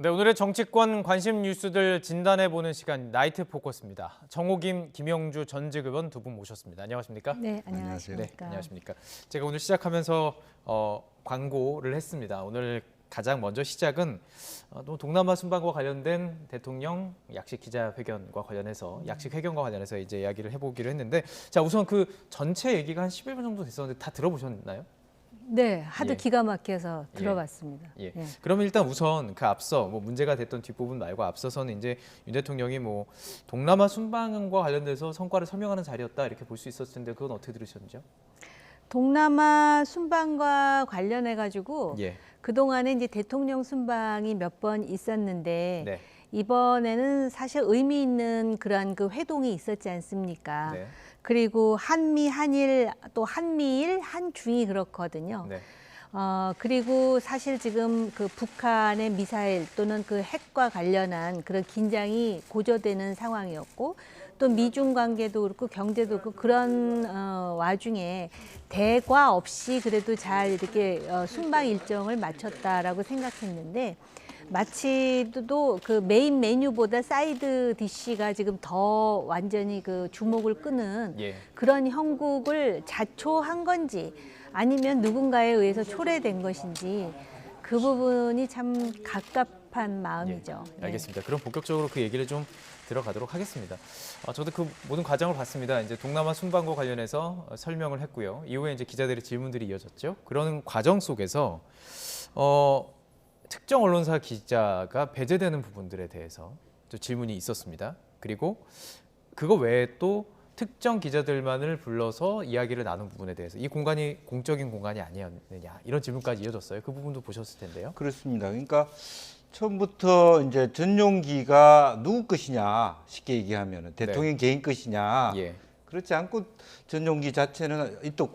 네, 오늘의 정치권 관심 뉴스들 진단해보는 시간 나이트 포커스입니다. 정호김, 김영주 전직 의원 두 분 모셨습니다. 안녕하십니까? 네, 안녕하십니까. 네, 안녕하십니까. 제가 오늘 시작하면서 광고를 했습니다. 오늘 가장 먼저 시작은 동남아 순방과 관련된 대통령 약식 기자회견과 관련해서 약식회견과 관련해서 이제 이야기를 해보기로 했는데, 자 우선 그 전체 얘기가 한 11분 정도 됐었는데 다 들어보셨나요? 네, 하도 예. 기가 막혀서 들어봤습니다. 예. 예. 그러면 일단 우선 그 앞서 뭐 문제가 됐던 뒷부분 말고 앞서서는 이제 윤 대통령이 뭐 동남아 순방과 관련돼서 성과를 설명하는 자리였다 이렇게 볼 수 있었을 텐데 그건 어떻게 들으셨죠? 동남아 순방과 관련해 가지고 예. 그동안에 이제 대통령 순방이 몇 번 있었는데 네. 이번에는 사실 의미 있는 그런 그 회동이 있었지 않습니까? 네. 그리고 한미, 한일, 또 한미일, 한중이 그렇거든요. 네. 그리고 사실 지금 그 북한의 미사일 또는 그 핵과 관련한 그런 긴장이 고조되는 상황이었고 또 미중 관계도 그렇고 경제도 그렇고 그런 와중에 대과 없이 그래도 잘 이렇게 순방 일정을 마쳤다라고 생각했는데 마치 또 그 메인 메뉴보다 사이드 디쉬가 지금 더 완전히 그 주목을 끄는 예. 그런 형국을 자초한 건지 아니면 누군가에 의해서 초래된 것인지 그 부분이 참 갑갑한 마음이죠. 예. 알겠습니다. 그럼 본격적으로 그 얘기를 좀 들어가도록 하겠습니다. 저도 그 모든 과정을 봤습니다. 이제 동남아 순방과 관련해서 설명을 했고요. 이후에 이제 기자들의 질문들이 이어졌죠. 그런 과정 속에서 특정 언론사 기자가 배제되는 부분들에 대해서 또 질문이 있었습니다. 그리고 그거 외에 또 특정 기자들만을 불러서 이야기를 나눈 부분에 대해서 이 공간이 공적인 공간이 아니었느냐 이런 질문까지 이어졌어요. 그 부분도 보셨을 텐데요. 그렇습니다. 그러니까 처음부터 이제 전용기가 누구 것이냐 쉽게 얘기하면 대통령 개인 것이냐 예. 그렇지 않고 전용기 자체는 또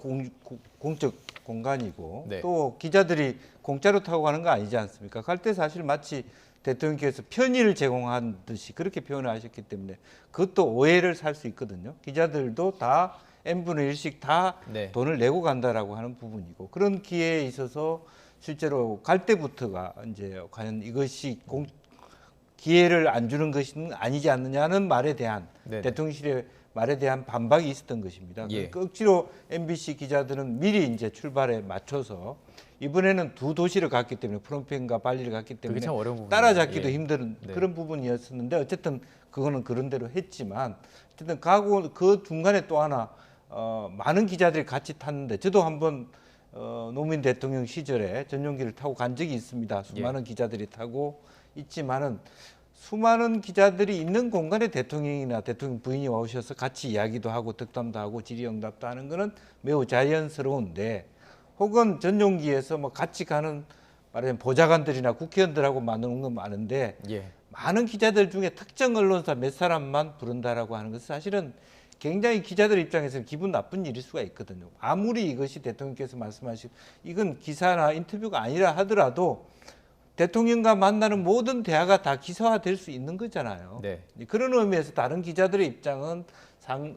공적 공간이고 네. 또 기자들이 공짜로 타고 가는 거 아니지 않습니까? 갈 때 사실 마치 대통령께서 편의를 제공한 듯이 그렇게 표현을 하셨기 때문에 그것도 오해를 살 수 있거든요. 기자들도 다 n분의 1씩 다 네. 돈을 내고 간다라고 하는 부분이고 그런 기회에 있어서 실제로 갈 때부터가 이제 과연 이것이 기회를 안 주는 것은 아니지 않느냐는 말에 대한 네네. 대통령실의 말에 대한 반박이 있었던 것입니다. 예. 그 억지로 MBC 기자들은 미리 이제 출발에 맞춰서 이번에는 두 도시를 갔기 때문에 프놈펜과 발리를 갔기 그게 때문에 참 어려운 부분이에요. 따라잡기도 예. 힘든 네. 그런 부분이었었는데 어쨌든 그거는 그런 대로 했지만 어쨌든 가고 그 중간에 또 하나 많은 기자들이 같이 탔는데 저도 한번 노무현 대통령 시절에 전용기를 타고 간 적이 있습니다. 수많은 기자들이 타고 있지만은 수많은 기자들이 있는 공간에 대통령이나 대통령 부인이 오셔서 같이 이야기도 하고 덕담도 하고 질의응답도 하는 것은 매우 자연스러운데 혹은 전용기에서 뭐 같이 가는 말하자면 보좌관들이나 국회의원들하고 나누는 건 많은데 예. 많은 기자들 중에 특정 언론사 몇 사람만 부른다라고 하는 것은 사실은 굉장히 기자들 입장에서는 기분 나쁜 일일 수가 있거든요. 아무리 이것이 대통령께서 말씀하신 이건 기사나 인터뷰가 아니라 하더라도 대통령과 만나는 모든 대화가 다 기사화될 수 있는 거잖아요. 네. 그런 의미에서 다른 기자들의 입장은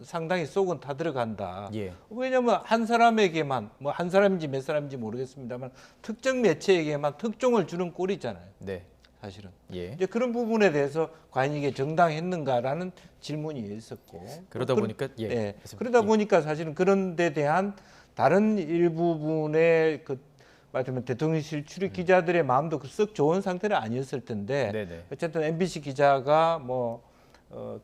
상당히 속은 타들어간다. 예. 왜냐하면 한 사람에게만 뭐 한 사람인지 몇 사람인지 모르겠습니다만 특정 매체에게만 특종을 주는 꼴이잖아요. 네. 사실은. 예. 이제 그런 부분에 대해서 과연 이게 정당했는가라는 질문이 있었고 그러다 보니까 예. 예. 말씀- 그러다 예. 보니까 사실은 그런 데 대한 다른 일부분의 그 말하자면 대통령실 출입 기자들의 마음도 썩 좋은 상태는 아니었을 텐데 네네. 어쨌든 MBC 기자가 뭐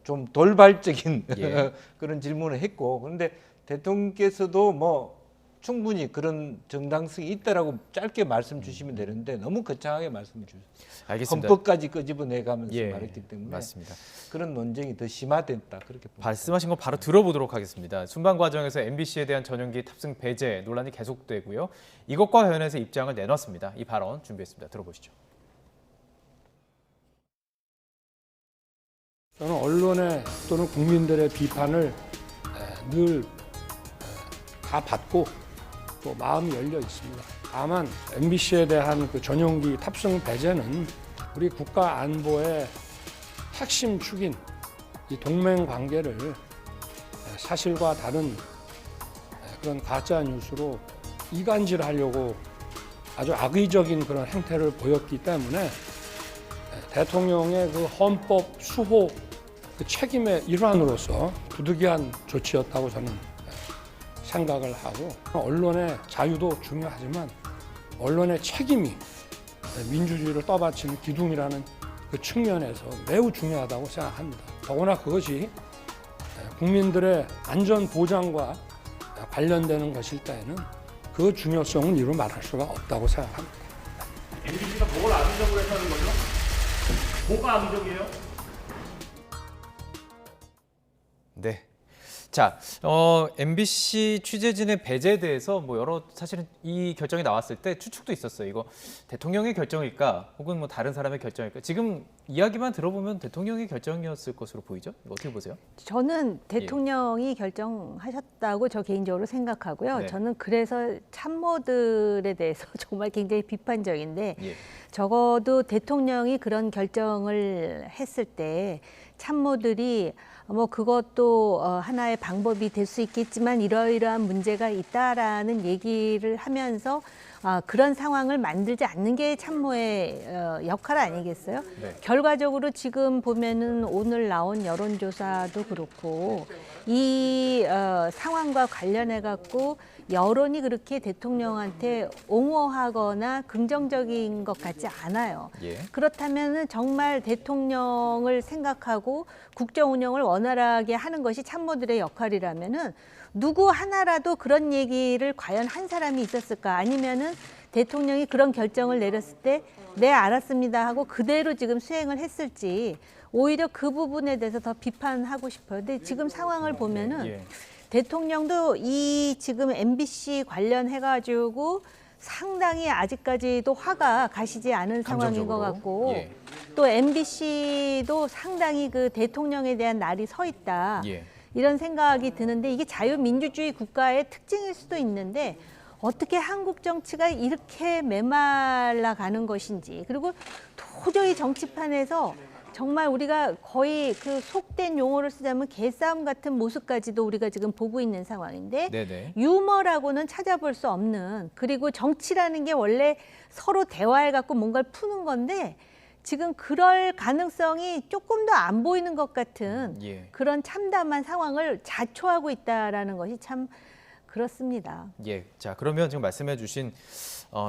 좀 돌발적인 예. 그런 질문을 했고 그런데 대통령께서도 뭐 충분히 그런 정당성이 있다라고 짧게 말씀 주시면 되는데 너무 거창하게 말씀을 주셨어요. 알겠습니다. 헌법까지 끄집어내가면서 예. 말했기 때문에 맞습니다. 그런 논쟁이 더 심화됐다 그렇게 봅니다. 말씀하신 거 바로 들어보도록 하겠습니다. 순방 과정에서 MBC에 대한 전용기 탑승 배제 논란이 계속되고요. 이것과 관련해서 입장을 내놨습니다. 이 발언 준비했습니다. 들어보시죠. 저는 언론의 또는 국민들의 비판을 늘 다 받고 또 마음이 열려 있습니다. 다만 MBC에 대한 그 전용기 탑승 배제는 우리 국가 안보의 핵심 축인 이 동맹 관계를 사실과 다른 그런 가짜 뉴스로 이간질하려고 아주 악의적인 그런 행태를 보였기 때문에 대통령의 그 헌법 수호 그 책임의 일환으로서 부득이한 조치였다고 저는 생각을 하고, 언론의 자유도 중요하지만 언론의 책임이 민주주의를 떠받치는 기둥이라는 그 측면에서 매우 중요하다고 생각합니다. 더구나 그것이 국민들의 안전 보장과 관련되는 것일 때에는 그 중요성은 이루 말할 수가 없다고 생각합니다. MBC가 뭘 악의적으로 했다는 거죠? 뭐가 악의적이에요? 네. 자, MBC 취재진의 배제에 대해서 뭐 여러 사실은 이 결정이 나왔을 때 추측도 있었어요. 이거 대통령의 결정일까, 혹은 뭐 다른 사람의 결정일까? 지금 이야기만 들어보면 대통령의 결정이었을 것으로 보이죠? 이거 어떻게 보세요? 저는 대통령이 결정하셨다고 저 개인적으로 생각하고요. 네. 저는 그래서 참모들에 대해서 정말 굉장히 비판적인데 예. 적어도 대통령이 그런 결정을 했을 때 참모들이 뭐 그것도 하나의 방법이 될 수 있겠지만 이러이러한 문제가 있다라는 얘기를 하면서 그런 상황을 만들지 않는 게 참모의 역할 아니겠어요? 네. 결과적으로 지금 보면은 오늘 나온 여론조사도 그렇고 이 상황과 관련해 갖고 여론이 그렇게 대통령한테 옹호하거나 긍정적인 것 같지 않아요. 예. 그렇다면은 정말 대통령을 생각하고 국정 운영을 원활하게 하는 것이 참모들의 역할이라면은 누구 하나라도 그런 얘기를 과연 한 사람이 있었을까? 아니면은 대통령이 그런 결정을 내렸을 때 네, 알았습니다 하고 그대로 지금 수행을 했을지 오히려 그 부분에 대해서 더 비판하고 싶어요. 근데 지금 상황을 보면은 예. 대통령도 이 지금 MBC 관련해가지고 상당히 아직까지도 화가 가시지 않은 상황인 것 감정적으로. 같고 예. 또 MBC도 상당히 그 대통령에 대한 날이 서 있다. 예. 이런 생각이 드는데 이게 자유민주주의 국가의 특징일 수도 있는데 어떻게 한국 정치가 이렇게 메말라 가는 것인지 그리고 도저히 정치판에서 정말 우리가 거의 그 속된 용어를 쓰자면 개싸움 같은 모습까지도 우리가 지금 보고 있는 상황인데 네네. 유머라고는 찾아볼 수 없는 그리고 정치라는 게 원래 서로 대화해 갖고 뭔가를 푸는 건데 지금 그럴 가능성이 조금 더 안 보이는 것 같은 예. 그런 참담한 상황을 자초하고 있다라는 것이 참 그렇습니다. 예. 자, 그러면 지금 말씀해 주신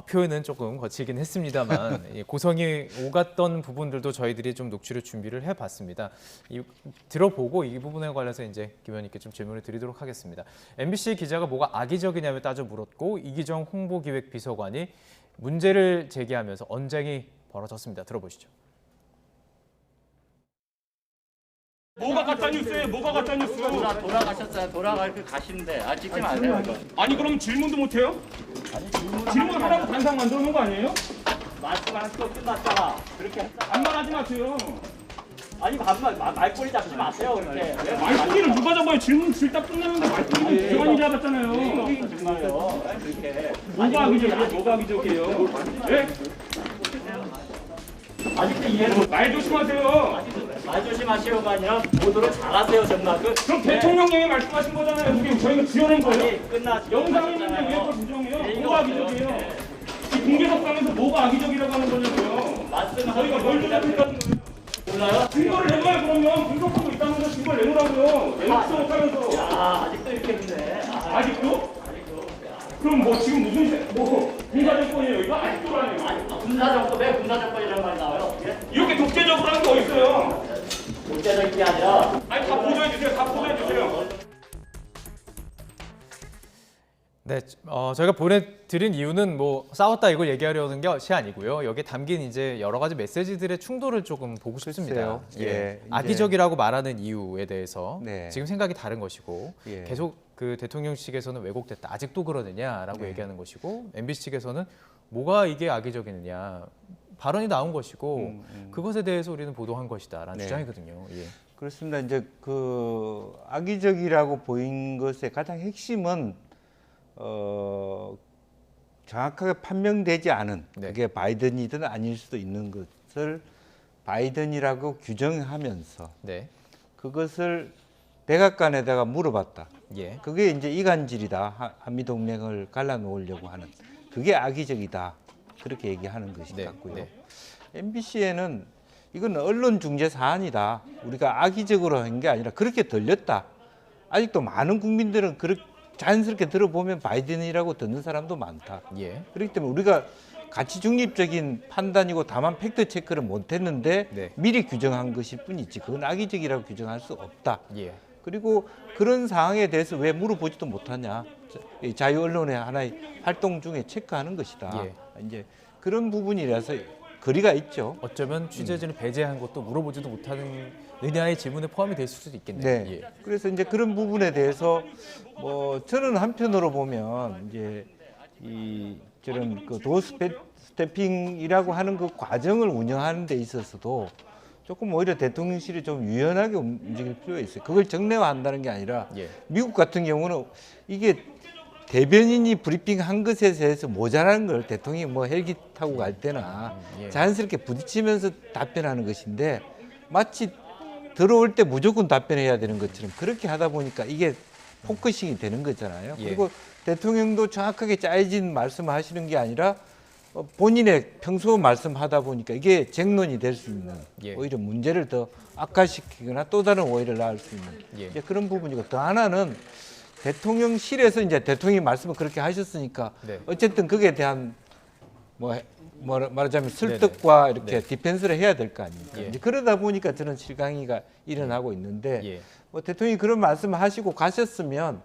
표현은 조금 거칠긴 했습니다만 예, 고성이 오갔던 부분들도 저희들이 좀 녹취를 준비를 해봤습니다. 들어보고 이 부분에 관해서 이제 김 의원님께 좀 질문을 드리도록 하겠습니다. MBC 기자가 뭐가 악의적이냐며 따져 물었고 이기정 홍보기획비서관이 문제를 제기하면서 언쟁이 벌어졌습니다. 들어보시죠. 뭐가 가짜 뉴스예요? 뭐가 가짜 뉴스? 돌아가셨어요. 돌아갈 그 가시는데 찍지 마세요. 이거. 아니 그럼 질문도 못 해요? 질문 하라고 단상 만들어 놓은 거 아니에요? 말씀하실 거 끝났잖아. 그렇게 반말하지 마세요. 아니 말꼬리 잡지 마세요. 그렇게. 말투기를 누가 잡아요? 질문 질딱 끝나는데 말투기는 기관이 잡았잖아요. 정말요. 그렇게. 뭐가 악의적이에요? 뭐가 악의적이에요? 예? 아직도 이해를 말 조심하세요. 말 조심하시오가 아니라 보도를 잘하세요. 정말 그럼 대통령님이 말씀하신 거잖아요. 그게 저희가 지어낸 거예요? 끝나지. 영상이 있는데 왜 그걸 부정해요? 뭐가 악의적이에요? 이 공개석상에서 뭐가 악의적이라고 하는 거냐고요. 저희가 뭘 조작했다는 거예요? 몰라요? 증거를 내놔요. 그러면 분석하고 있다는 거 증거를 내놓으라고요. 내놓지 못하면서. 아직도 이렇게 있네. 아직도? 그럼 뭐 지금 무슨 군사정권이에요? 이거 아직도라네요. 군사정권 왜 군사정권이라는 말이 나와요? 이렇게 독재적으로 하는 게 어딨어요? 독재적인 게 아니라 아니 다 보도해 주세요. 다 보도해 주세요. 네, 저희가 보내드린 이유는 뭐 싸웠다 이걸 얘기하려는 것이 아니고요. 여기에 담긴 이제 여러 가지 메시지들의 충돌을 조금 보고 싶습니다. 글쎄요. 예, 이제- 악의적이라고 말하는 이유에 대해서 네. 지금 생각이 다른 것이고 예. 계속 그 대통령 측에서는 왜곡됐다. 아직도 그러느냐라고 네. 얘기하는 것이고 MBC 측에서는 뭐가 이게 악의적이느냐. 발언이 나온 것이고 그것에 대해서 우리는 보도한 것이다라는 네. 주장이거든요. 예. 그렇습니다. 이제 그 악의적이라고 보인 것의 가장 핵심은 정확하게 판명되지 않은 네. 그게 바이든이든 아닐 수도 있는 것을 바이든이라고 규정하면서 네. 그것을 백악관에다가 물어봤다. 예. 그게 이제 이간질이다. 한미 동맹을 갈라놓으려고 하는 그게 악의적이다. 그렇게 얘기하는 것이 네. 같고요. 네. MBC에는 이건 언론 중재 사안이다. 우리가 악의적으로 한 게 아니라 그렇게 들렸다. 아직도 많은 국민들은 자연스럽게 들어보면 바이든이라고 듣는 사람도 많다. 예. 그렇기 때문에 우리가 가치 중립적인 판단이고 다만 팩트 체크를 못했는데 네. 미리 규정한 것일 뿐이지 그건 악의적이라고 규정할 수 없다. 예. 그리고 그런 사항에 대해서 왜 물어보지도 못하냐. 자유 언론의 하나의 활동 중에 체크하는 것이다. 예. 이제 그런 부분이라서 거리가 있죠. 어쩌면 취재진을 배제한 것도 물어보지도 못하는 느냐의 질문에 포함이 될 수도 있겠네요. 네. 예. 그래서 이제 그런 부분에 대해서 뭐 저는 한편으로 보면 이제 이 저런 그 도어스태핑이라고 하는 그 과정을 운영하는 데 있어서도 조금 오히려 대통령실이 좀 유연하게 움직일 필요가 있어요. 그걸 정례화한다는 게 아니라 예. 미국 같은 경우는 이게 대변인이 브리핑한 것에 대해서 모자라는 걸 대통령이 뭐 헬기 타고 갈 때나 예. 자연스럽게 부딪히면서 답변하는 것인데 마치 들어올 때 무조건 답변해야 되는 것처럼 그렇게 하다 보니까 이게 포커싱이 되는 거잖아요. 예. 그리고 대통령도 정확하게 짜여진 말씀을 하시는 게 아니라 본인의 평소 말씀하다 보니까 이게 쟁론이 될 수 있는 예. 오히려 문제를 더 악화시키거나 또 다른 오해를 낳을 수 있는 예. 이제 그런 부분이고 더 하나는 대통령실에서 이제 대통령이 말씀을 그렇게 하셨으니까 네. 어쨌든 거기에 대한 말하자면 설득과 이렇게 네. 디펜스를 해야 될 거 아닙니까? 예. 이제 그러다 보니까 저는 실강이가 일어나고 있는데 예. 뭐 대통령이 그런 말씀을 하시고 가셨으면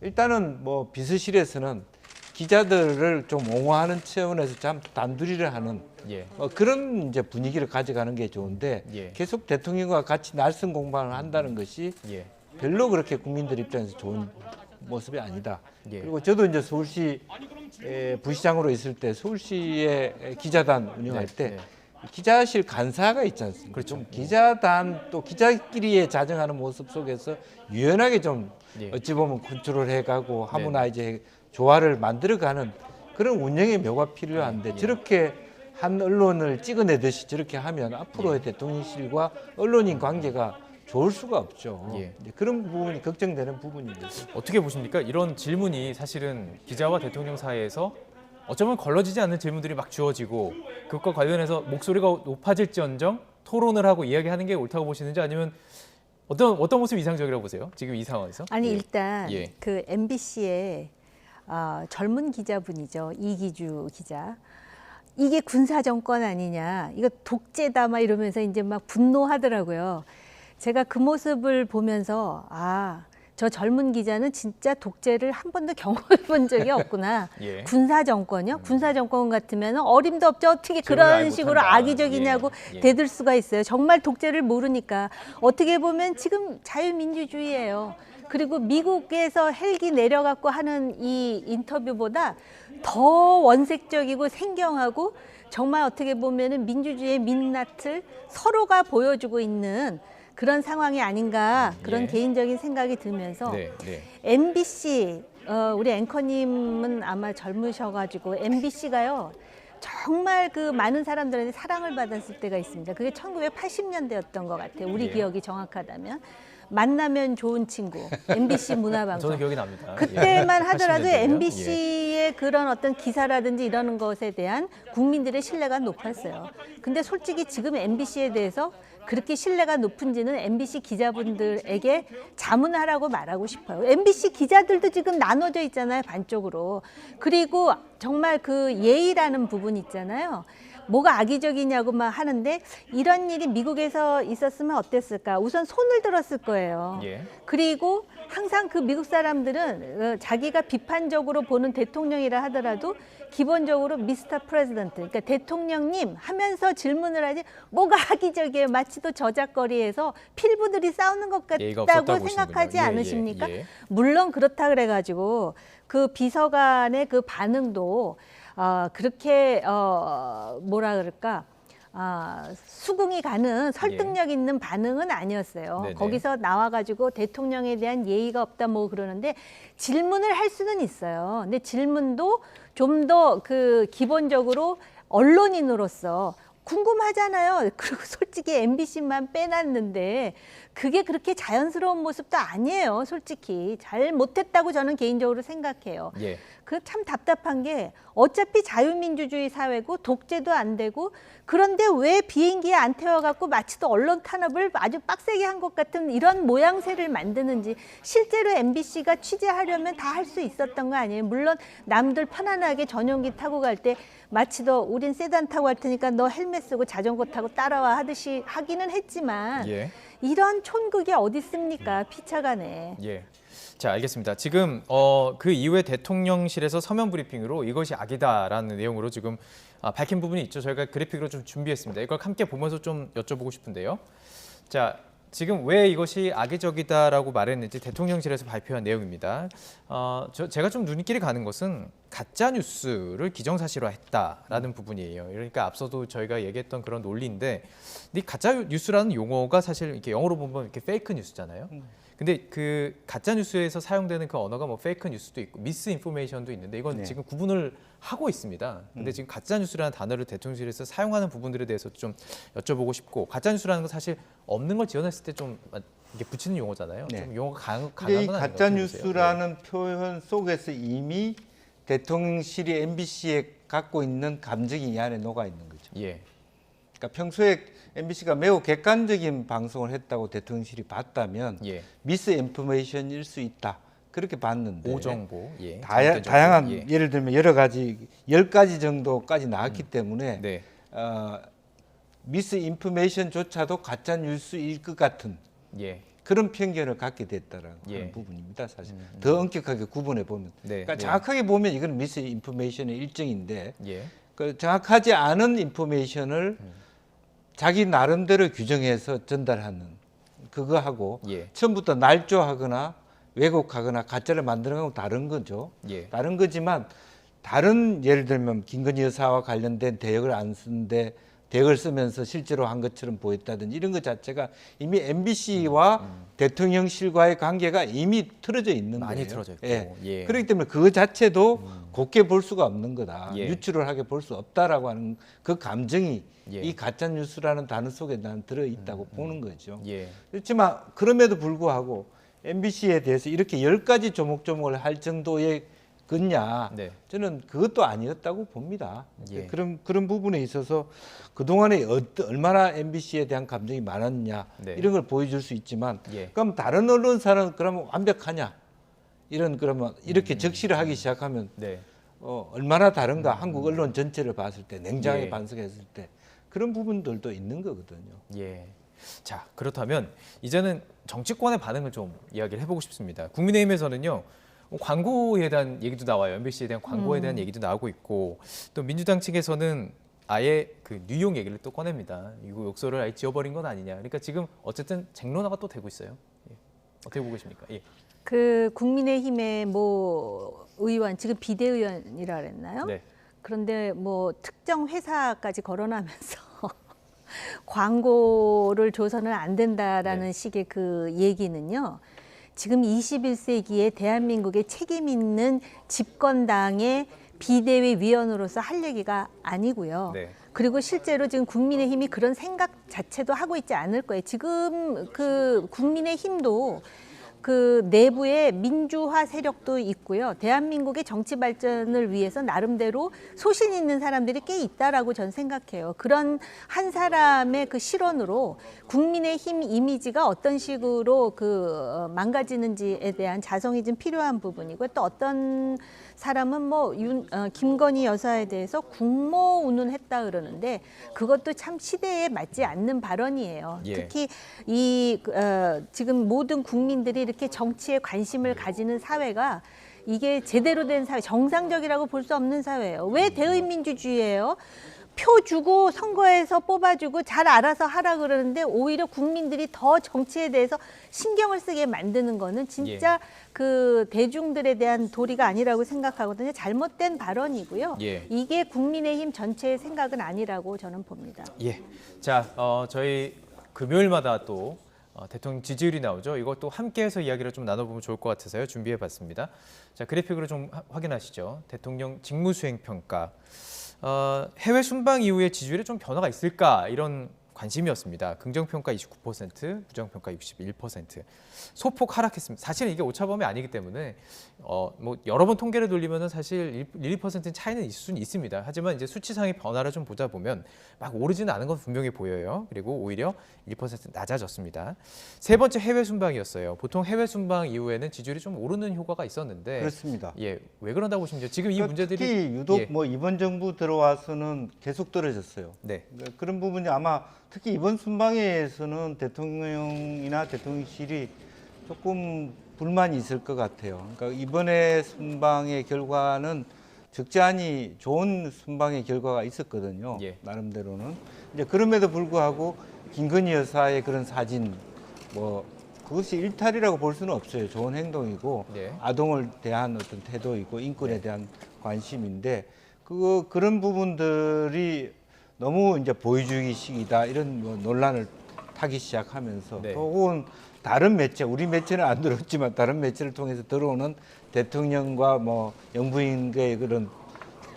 일단은 뭐 비서실에서는 기자들을 좀 옹호하는 차원에서 참 단둘이를 하는 예. 그런 이제 분위기를 가져가는 게 좋은데 예. 계속 대통령과 같이 날선 공방을 한다는 것이 예. 별로 그렇게 국민들 입장에서 좋은 모습이 아니다. 예. 그리고 저도 이제 서울시 부시장으로 있을 때 서울시의 기자단 운영할 네, 때 네. 기자실 간사가 있지 않습니까? 그렇죠. 좀 기자단 또 기자끼리의 자정하는 모습 속에서 유연하게 좀 예. 어찌 보면 컨트롤해가고 네. 하모나이제 조화를 만들어가는 그런 운영의 묘가 필요한데 예. 저렇게 한 언론을 찍어내듯이 저렇게 하면 앞으로의 대통령실과 언론인 관계가 좋을 수가 없죠. 예. 이제 그런 부분이 걱정되는 부분입니다. 어떻게 보십니까? 이런 질문이 사실은 기자와 대통령 사이에서 어쩌면 걸러지지 않는 질문들이 막 주어지고 그것과 관련해서 목소리가 높아질지언정 토론을 하고 이야기하는 게 옳다고 보시는지 아니면 어떤 모습이 이상적이라고 보세요? 지금 이 상황에서? 아니 예. 일단 예. 그 MBC의 젊은 기자분이죠. 이기주 기자. 이게 군사 정권 아니냐, 이거 독재다 막 이러면서 이제 막 분노하더라고요. 제가 그 모습을 보면서 저 젊은 기자는 진짜 독재를 한 번도 경험해 본 적이 없구나. 예. 군사 정권이요? 군사 정권 같으면 어림도 없죠. 어떻게 질문을 그런 아예 식으로 못한다. 악의적이냐고 예. 예. 대들 수가 있어요. 정말 독재를 모르니까. 어떻게 보면 지금 자유민주주의예요. 그리고 미국에서 헬기 내려갖고 하는 이 인터뷰보다 더 원색적이고 생경하고 정말 어떻게 보면은 민주주의의 민낯을 서로가 보여주고 있는 그런 상황이 아닌가 그런 예. 개인적인 생각이 들면서 네, 네. MBC 우리 앵커님은 아마 젊으셔가지고 MBC가요 정말 그 많은 사람들한테 사랑을 받았을 때가 있습니다. 그게 1980년대였던 것 같아요. 우리 예. 기억이 정확하다면. 만나면 좋은 친구, MBC 문화방송. 저는 기억이 납니다. 그때만 예. 하더라도 80년대군요. 예. MBC의 그런 어떤 기사라든지 이러는 것에 대한 국민들의 신뢰가 높았어요. 근데 솔직히 지금 MBC에 대해서 그렇게 신뢰가 높은지는 MBC 기자분들에게 자문하라고 말하고 싶어요. MBC 기자들도 지금 나눠져 있잖아요, 반쪽으로. 그리고 정말 그 예의라는 부분 있잖아요. 뭐가 악의적이냐고 막 하는데 이런 일이 미국에서 있었으면 어땠을까? 우선 손을 들었을 거예요. 예. 그리고 항상 그 미국 사람들은 자기가 비판적으로 보는 대통령이라 하더라도 기본적으로 미스터 프레지던트, 그러니까 대통령님 하면서 질문을 하지 뭐가 악의적이에요. 마치 또 저작거리에서 필부들이 싸우는 것 예의가 같다고 없었다고 생각하지 보시는군요. 예, 않으십니까? 예. 물론 그렇다 그래가지고 그 비서관의 그 반응도 그렇게 뭐라 그럴까 수긍이 가는 설득력 있는 반응은 아니었어요. 네네. 거기서 나와가지고 대통령에 대한 예의가 없다 뭐 그러는데 질문을 할 수는 있어요. 근데 질문도 좀 더 그 기본적으로 언론인으로서 궁금하잖아요. 그리고 솔직히 MBC만 빼놨는데 그게 그렇게 자연스러운 모습도 아니에요. 솔직히 잘 못했다고 저는 개인적으로 생각해요. 예. 그 참 답답한 게 어차피 자유민주주의 사회고 독재도 안 되고 그런데 왜 비행기에 안 태워갖고 마치도 언론 탄압을 아주 빡세게 한 것 같은 이런 모양새를 만드는지 실제로 MBC가 취재하려면 다 할 수 있었던 거 아니에요. 물론 남들 편안하게 전용기 타고 갈 때 마치도 우린 세단 타고 갈 테니까 너 헬멧 쓰고 자전거 타고 따라와 하듯이 하기는 했지만 예. 이런 촌극이 어디 있습니까? 피차간에. 예. 자, 알겠습니다. 지금 그 이후에 대통령실에서 서면 브리핑으로 이것이 악이다라는 내용으로 지금 밝힌 부분이 있죠. 저희가 그래픽으로 좀 준비했습니다. 이걸 함께 보면서 좀 여쭤보고 싶은데요. 자, 지금 왜 이것이 악의적이다라고 말했는지 대통령실에서 발표한 내용입니다. 제가 좀 눈길이 가는 것은 가짜 뉴스를 기정사실화했다라는 부분이에요. 그러니까 앞서도 저희가 얘기했던 그런 논리인데, 이 가짜 뉴스라는 용어가 사실 이렇게 영어로 보면 이렇게 페이크 뉴스잖아요. 근데 그 가짜 뉴스에서 사용되는 그 언어가 뭐 페이크 뉴스도 있고 미스 인포메이션도 있는데 이건 네. 지금 구분을 하고 있습니다. 근데 지금 가짜 뉴스라는 단어를 대통령실에서 사용하는 부분들에 대해서 좀 여쭤보고 싶고, 가짜 뉴스라는 건 사실 없는 걸 지어냈을 때 좀 이게 붙이는 용어잖아요. 네. 좀 용어가 강한 건 근데 이 아닌가 가짜 어떻게 보세요? 뉴스라는 표현 속에서 이미 대통령실이 MBC에 갖고 있는 감정이 이 안에 녹아 있는 거죠. 예. 그러니까 평소에 MBC가 매우 객관적인 방송을 했다고 대통령실이 봤다면 예. 미스 인포메이션일 수 있다. 그렇게 봤는데 오정보. 예. 다양한 잘못된 정보. 예. 예를 들면 여러 가지 10가지 정도까지 나왔기 때문에 네. 미스 인포메이션조차도 가짜 뉴스일 것 같은 예. 그런 편견을 갖게 됐다라는 예. 부분입니다. 사실 더 엄격하게 구분해 보면, 네. 그러니까 네. 정확하게 보면 이건 미스 인포메이션의 일종인데, 예. 그 정확하지 않은 인포메이션을 자기 나름대로 규정해서 전달하는 그거하고 예. 처음부터 날조하거나 왜곡하거나 가짜를 만드는 거하고 다른 거죠. 예. 다른 거지만 다른 예를 들면 김건희 여사와 관련된 대역을 안 쓰는데 대역을 쓰면서 실제로 한 것처럼 보였다든지 이런 것 자체가 이미 MBC와 대통령실과의 관계가 이미 틀어져 있는 많이 거예요. 틀어져 있고. 예. 예. 그렇기 때문에 그 자체도 곱게 볼 수가 없는 거다. 예. 유추를 하게 볼 수 없다라고 하는 그 감정이 예. 이 가짜 뉴스라는 단어 속에 난 들어 있다고 보는 거죠. 예. 그렇지만 그럼에도 불구하고 MBC에 대해서 이렇게 10가지 조목조목을 할 정도의 거냐? 네. 저는 그것도 아니었다고 봅니다. 예. 그런 부분에 있어서 그동안에 얼마나 MBC에 대한 감정이 많았냐 네. 이런 걸 보여줄 수 있지만 예. 그럼 다른 언론사는 그러면 완벽하냐? 그러면 이렇게 적시를 하기 시작하면 네. 얼마나 다른가? 한국 언론 전체를 봤을 때 냉정하게 예. 반성했을 때 그런 부분들도 있는 거거든요. 예. 자, 그렇다면 이제는 정치권의 반응을 좀 이야기를 해보고 싶습니다. 국민의힘에서는요, 광고에 대한 얘기도 나와요. MBC에 대한 광고에 대한 얘기도 나오고 있고, 또 민주당 측에서는 아예 그 뉴욕 얘기를 또 꺼냅니다. 이거 욕설을 아예 지워버린 건 아니냐. 그러니까 지금 어쨌든 쟁론화가 또 되고 있어요. 예. 어떻게 보고 계십니까? 예. 그 국민의힘의 뭐 의원 지금 비대위원이라 그랬나요? 네. 그런데 뭐 특정 회사까지 거론하면서 광고를 줘서는 안 된다라는 네. 식의 그 얘기는요. 지금 21세기에 대한민국의 책임 있는 집권당의 비대위 위원으로서 할 얘기가 아니고요. 네. 그리고 실제로 지금 국민의힘이 그런 생각 자체도 하고 있지 않을 거예요. 지금 그 국민의힘도 그 내부에 민주화 세력도 있고요. 대한민국의 정치 발전을 위해서 나름대로 소신 있는 사람들이 꽤 있다라고 전 생각해요. 그런 한 사람의 그 실언으로 국민의힘 이미지가 어떤 식으로 그 망가지는지에 대한 자성이 좀 필요한 부분이고, 또 어떤 사람은 뭐 김건희 여사에 대해서 국모 운운했다 그러는데 그것도 참 시대에 맞지 않는 발언이에요. 예. 특히 지금 모든 국민들이 이렇게 정치에 관심을 가지는 사회가 이게 제대로 된 사회, 정상적이라고 볼 수 없는 사회예요. 왜 대의민주주의예요? 표 주고 선거에서 뽑아주고 잘 알아서 하라 그러는데 오히려 국민들이 더 정치에 대해서 신경을 쓰게 만드는 거는 진짜 그 대중들에 대한 도리가 아니라고 생각하거든요. 잘못된 발언이고요. 예. 이게 국민의힘 전체의 생각은 아니라고 저는 봅니다. 예. 자, 저희 금요일마다 또 대통령 지지율이 나오죠. 이것도 함께해서 이야기를 좀 나눠보면 좋을 것 같아서요. 준비해봤습니다. 자, 그래픽으로 좀 확인하시죠. 대통령 직무수행 평가. 해외 순방 이후에 지지율에 좀 변화가 있을까 이런 관심이었습니다. 긍정평가 29%, 부정평가 61%. 소폭 하락했습니다. 사실은 이게 오차범위 아니기 때문에 뭐 여러 번 통계를 돌리면은 사실 1, 2%는 차이는 있을 수는 있습니다. 하지만 이제 수치상의 변화를 좀 보다 보면 막 오르지는 않은 건 분명히 보여요. 그리고 오히려 1% 낮아졌습니다. 세 번째 해외 순방이었어요. 보통 해외 순방 이후에는 지지율이 좀 오르는 효과가 있었는데 그렇습니다. 예, 왜 그런다고 보시면 지금 이 그러니까 문제들이 특히 유독 예. 뭐 이번 정부 들어와서는 계속 떨어졌어요. 네. 그러니까 그런 부분이 아마 특히 이번 순방에서는 대통령이나 대통령실이 조금 불만이 있을 것 같아요. 그러니까 이번에 순방의 결과는 적지 않이 좋은 순방의 결과가 있었거든요. 예. 나름대로는. 이제 그럼에도 불구하고 김건희 여사의 그런 사진 뭐 그것이 일탈이라고 볼 수는 없어요. 좋은 행동이고 네. 아동을 대한 어떤 태도이고 인권에 네. 대한 관심인데 그런 부분들이 너무 이제 보여주기식이다 이런 뭐 논란을 타기 시작하면서 네. 또 혹은 다른 매체 우리 매체는 안 들었지만 다른 매체를 통해서 들어오는 대통령과 뭐 영부인의 그런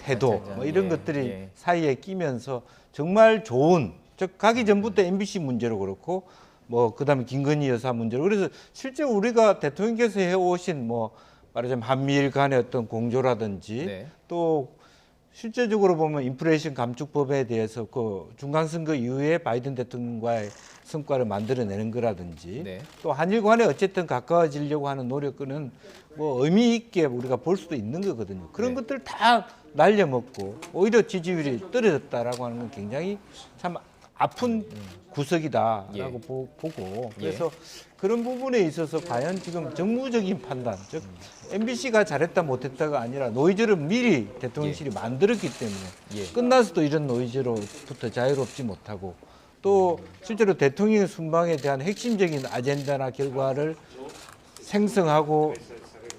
태도 뭐 이런 예, 것들이 예. 사이에 끼면서 정말 좋은 즉 가기 전부터 MBC 문제로 그렇고 뭐 그다음에 김건희 여사 문제로 그래서 실제 우리가 대통령께서 해오신 뭐 말하자면 한미일 간의 어떤 공조라든지 네. 또 실제적으로 보면 인플레이션 감축법에 대해서 그 중간선거 이후에 바이든 대통령과의 성과를 만들어내는 거라든지 네. 또 한일 간에 어쨌든 가까워지려고 하는 노력은 뭐 의미 있게 우리가 볼 수도 있는 거거든요. 그런 네. 것들 다 날려먹고 오히려 지지율이 떨어졌다라고 하는 건 굉장히 참 아픈 구석이다라고 예. 보고 그래서 그런 부분에 있어서 과연 지금 정무적인 판단 즉 MBC가 잘했다 못했다가 아니라 노이즈를 미리 대통령실이 만들었기 때문에 예. 끝나서도 이런 노이즈로부터 자유롭지 못하고 또 실제로 대통령의 순방에 대한 핵심적인 아젠다나 결과를 생성하고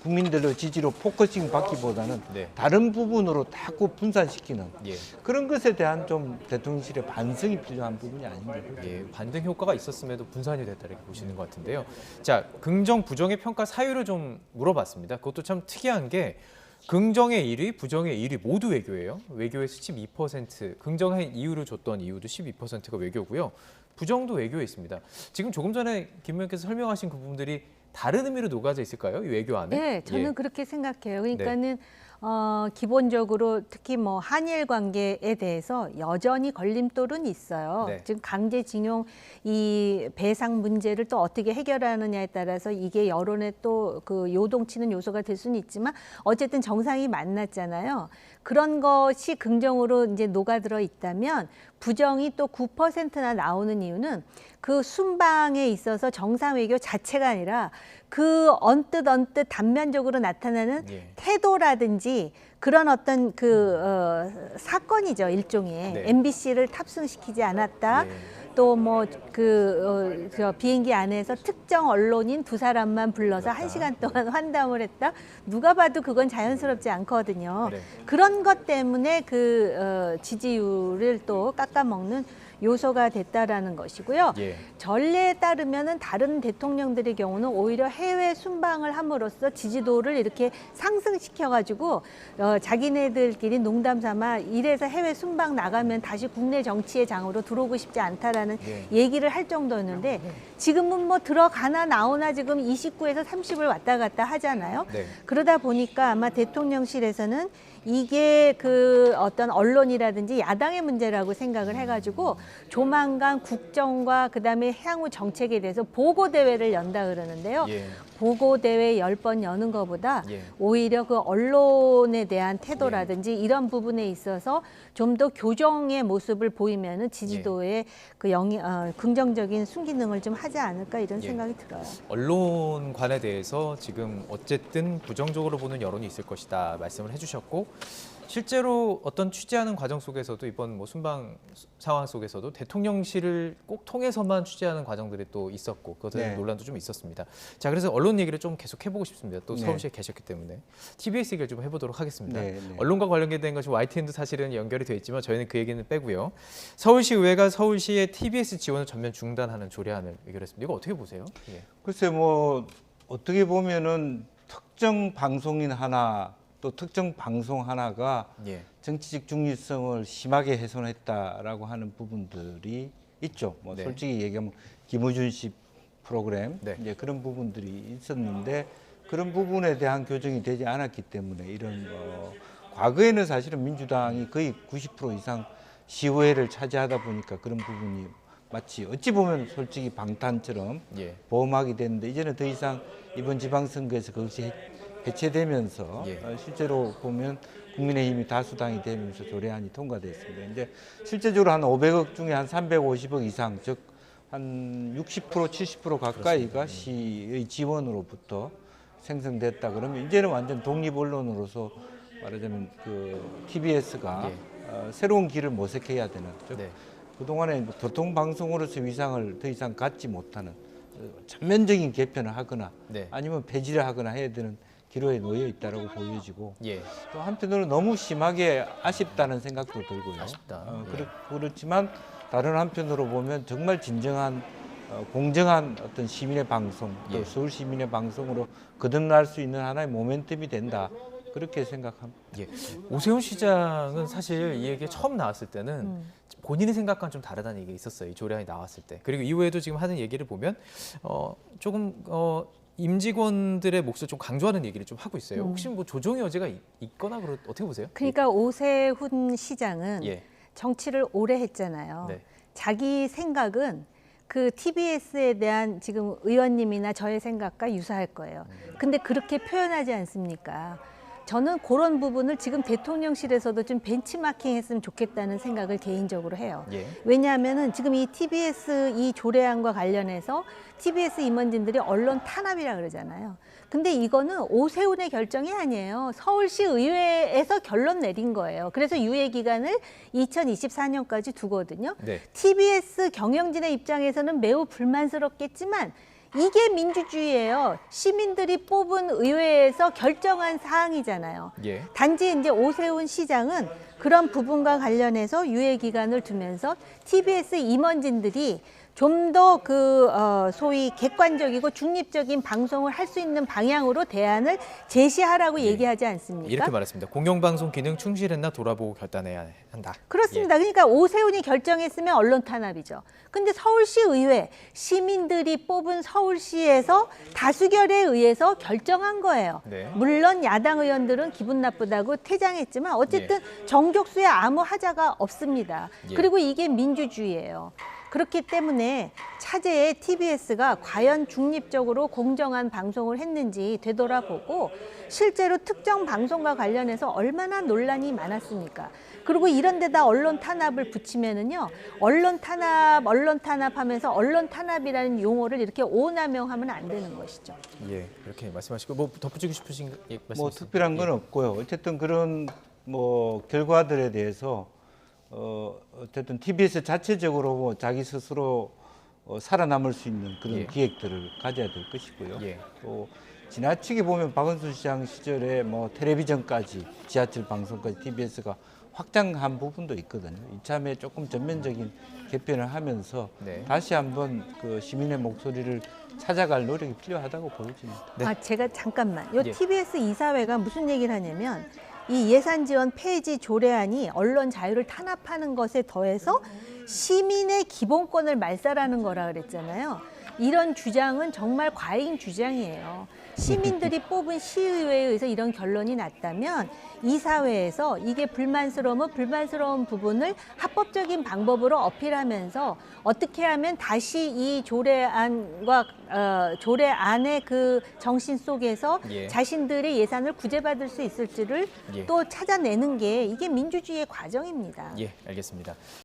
국민들의 지지로 포커싱 받기보다는 네. 다른 부분으로 자꾸 분산시키는 예. 그런 것에 대한 좀 대통령실의 반성이 필요한 부분이 아닌가. 예, 반등 효과가 있었음에도 분산이 됐다 이렇게 보시는 것 같은데요. 자, 긍정, 부정의 평가 사유를 좀 물어봤습니다. 그것도 참 특이한 게 긍정의 1위, 부정의 1위 모두 외교예요. 외교의 12%, 긍정의 이유를 줬던 이유도 12%가 외교고요. 부정도 외교에 있습니다. 지금 조금 전에 김 의원께서 설명하신 그 부분들이 다른 의미로 녹아져 있을까요? 이 외교 안에? 네, 저는 예. 그렇게 생각해요. 그러니까는 기본적으로 특히 뭐 한일 관계에 대해서 여전히 걸림돌은 있어요. 네. 지금 강제징용 이 배상 문제를 또 어떻게 해결하느냐에 따라서 이게 여론에 또 그 요동치는 요소가 될 수는 있지만 어쨌든 정상이 만났잖아요. 그런 것이 긍정으로 이제 녹아들어 있다면 부정이 또 9%나 나오는 이유는 그 순방에 있어서 정상 외교 자체가 아니라 그 언뜻 단면적으로 나타나는 예. 태도라든지 그런 어떤 사건이죠, 일종의. 네. MBC를 탑승시키지 않았다. 예. 또 뭐 비행기 안에서 특정 언론인 2사람만 불러서 그렇다. 1시간 동안 환담을 했다. 누가 봐도 그건 자연스럽지 않거든요. 네. 그런 것 때문에 지지율을 또 깎아먹는 요소가 됐다라는 것이고요. 예. 전례에 따르면은 다른 대통령들의 경우는 오히려 해외 순방을 함으로써 지지도를 이렇게 상승시켜가지고 자기네들끼리 농담 삼아 이래서 해외 순방 나가면 다시 국내 정치의 장으로 들어오고 싶지 않다라는 예. 얘기를 할 정도였는데 지금은 뭐 들어가나 나오나 지금 29에서 30을 왔다 갔다 하잖아요. 네. 그러다 보니까 아마 대통령실에서는 이게 그 어떤 언론이라든지 야당의 문제라고 생각을 해가지고 조만간 국정과 그다음에 향후 정책에 대해서 보고 대회를 연다 그러는데요. 예. 보고 대회 10번 여는 것보다 예. 오히려 그 언론에 대한 태도라든지 이런 부분에 있어서 좀 더 교정의 모습을 보이면은 지지도에 그 긍정적인 순기능을 좀 하지 않을까 이런 예. 생각이 들어요. 언론관에 대해서 지금 어쨌든 부정적으로 보는 여론이 있을 것이다 말씀을 해주셨고 실제로 어떤 취재하는 과정 속에서도 이번 뭐 순방 상황 속에서도 대통령실을 꼭 통해서만 취재하는 과정들이 또 있었고 그것에 대한 네. 논란도 좀 있었습니다. 자, 그래서 언론 얘기를 좀 계속 해보고 싶습니다. 또 네. 서울시에 계셨기 때문에 TBS 얘기를 좀 해보도록 하겠습니다. 네, 네. 언론과 관련된 것이 YTN도 사실은 연결이 돼 있지만 저희는 그 얘기는 빼고요. 서울시 의회가 서울시의 TBS 지원을 전면 중단하는 조례안을 의결했습니다. 이거 어떻게 보세요? 예. 글쎄 뭐 어떻게 보면은 특정 방송인 하나 또 특정 방송 하나가 예. 정치적 중립성을 심하게 훼손했다라고 하는 부분들이 있죠. 뭐 네. 솔직히 얘기하면 김어준식 프로그램 네. 이제 그런 부분들이 있었는데 그런 부분에 대한 교정이 되지 않았기 때문에 이런 과거에는 사실은 민주당이 거의 90% 이상 시의회를 차지하다 보니까 그런 부분이 마치 어찌 보면 솔직히 방탄처럼 예. 보험하게 됐는데 이제는 더 이상 이번 지방선거에서 그것이 해체되면서 예. 실제로 보면 국민의힘이 다수당이 되면서 조례안이 통과됐습니다. 이제 실제적으로 한 500억 중에 한 350억 이상, 즉 한 60% 70% 가까이가 시의 지원으로부터 생성됐다 그러면 이제는 완전 독립 언론으로서 말하자면 그 TBS가 새로운 길을 모색해야 되는, 즉 네. 그동안에 교통방송으로서 위상을 더 이상 갖지 못하는 전면적인 개편을 하거나 네. 아니면 폐지를 하거나 해야 되는 기로에 놓여 있다라고 보여지고 예. 또 한편으로는 너무 심하게 아쉽다는 생각도 들고요. 아쉽다. 그렇지만 다른 한편으로 보면 정말 진정한 공정한 어떤 시민의 방송, 또 예. 서울 시민의 방송으로 거듭날 수 있는 하나의 모멘텀이 된다. 그렇게 생각합니다. 예. 오세훈 시장은 사실 이 얘기 처음 나왔을 때는 본인의 생각과는 좀 다르다는 얘기가 있었어요. 이 조례안이 나왔을 때. 그리고 이후에도 지금 하는 얘기를 보면 조금 임직원들의 몫을 좀 강조하는 얘기를 좀 하고 있어요. 혹시 뭐 조정의 여지가 있거나 어떻게 보세요? 그러니까 오세훈 시장은 예. 정치를 오래 했잖아요. 네. 자기 생각은 그 TBS에 대한 지금 의원님이나 저의 생각과 유사할 거예요. 근데 그렇게 표현하지 않습니까? 저는 그런 부분을 지금 대통령실에서도 좀 벤치마킹 했으면 좋겠다는 생각을 개인적으로 해요. 예. 왜냐하면은 지금 이 TBS 이 조례안과 관련해서 TBS 임원진들이 언론 탄압이라 그러잖아요. 근데 이거는 오세훈의 결정이 아니에요. 서울시 의회에서 결론 내린 거예요. 그래서 유예 기간을 2024년까지 두거든요. 네. TBS 경영진의 입장에서는 매우 불만스럽겠지만 이게 민주주의예요. 시민들이 뽑은 의회에서 결정한 사항이잖아요. 예. 단지 이제 오세훈 시장은 그런 부분과 관련해서 유예 기간을 두면서 TBS 임원진들이 좀 더 소위 객관적이고 중립적인 방송을 할 수 있는 방향으로 대안을 제시하라고 얘기하지 않습니까? 이렇게 말했습니다. 공영방송 기능 충실했나 돌아보고 결단해야 한다. 그렇습니다. 그러니까 오세훈이 결정했으면 언론 탄압이죠. 근데 서울시 의회 시민들이 뽑은 서울시에서 다수결에 의해서 결정한 거예요. 네. 물론 야당 의원들은 기분 나쁘다고 퇴장했지만 어쨌든 정족수에 아무 하자가 없습니다. 예. 그리고 이게 민주주의예요. 그렇기 때문에 차제에 TBS가 과연 중립적으로 공정한 방송을 했는지 되돌아보고 실제로 특정 방송과 관련해서 얼마나 논란이 많았습니까? 그리고 이런 데다 언론 탄압을 붙이면은요. 언론 탄압하면서 언론 탄압이라는 용어를 이렇게 오남용하면 안 되는 것이죠. 예, 그렇게 말씀하시고 뭐 덧붙이고 싶으신 말씀 뭐 있으세요? 특별한 건 없고요. 어쨌든 그런 뭐 결과들에 대해서 어쨌든 TBS 자체적으로 뭐 자기 스스로 살아남을 수 있는 그런 예. 기획들을 가져야 될 것이고요. 예. 또 지나치게 보면 박원순 시장 시절에 뭐 텔레비전까지 지하철 방송까지 TBS가 확장한 부분도 있거든요. 이참에 조금 전면적인 개편을 하면서 네. 다시 한번 그 시민의 목소리를 찾아갈 노력이 필요하다고 보여집니다. 네. 아, 제가 잠깐만. 요 예. TBS 이사회가 무슨 얘기를 하냐면 이 예산 지원 폐지 조례안이 언론 자유를 탄압하는 것에 더해서 시민의 기본권을 말살하는 거라 그랬잖아요. 이런 주장은 정말 과잉 주장이에요. 시민들이 뽑은 시의회에 의해서 이런 결론이 났다면 이 사회에서 이게 불만스러우면 불만스러운 부분을 합법적인 방법으로 어필하면서 어떻게 하면 다시 이 조례안과 조례안의 그 정신 속에서 예. 자신들의 예산을 구제받을 수 있을지를 예. 또 찾아내는 게 이게 민주주의의 과정입니다. 예, 알겠습니다.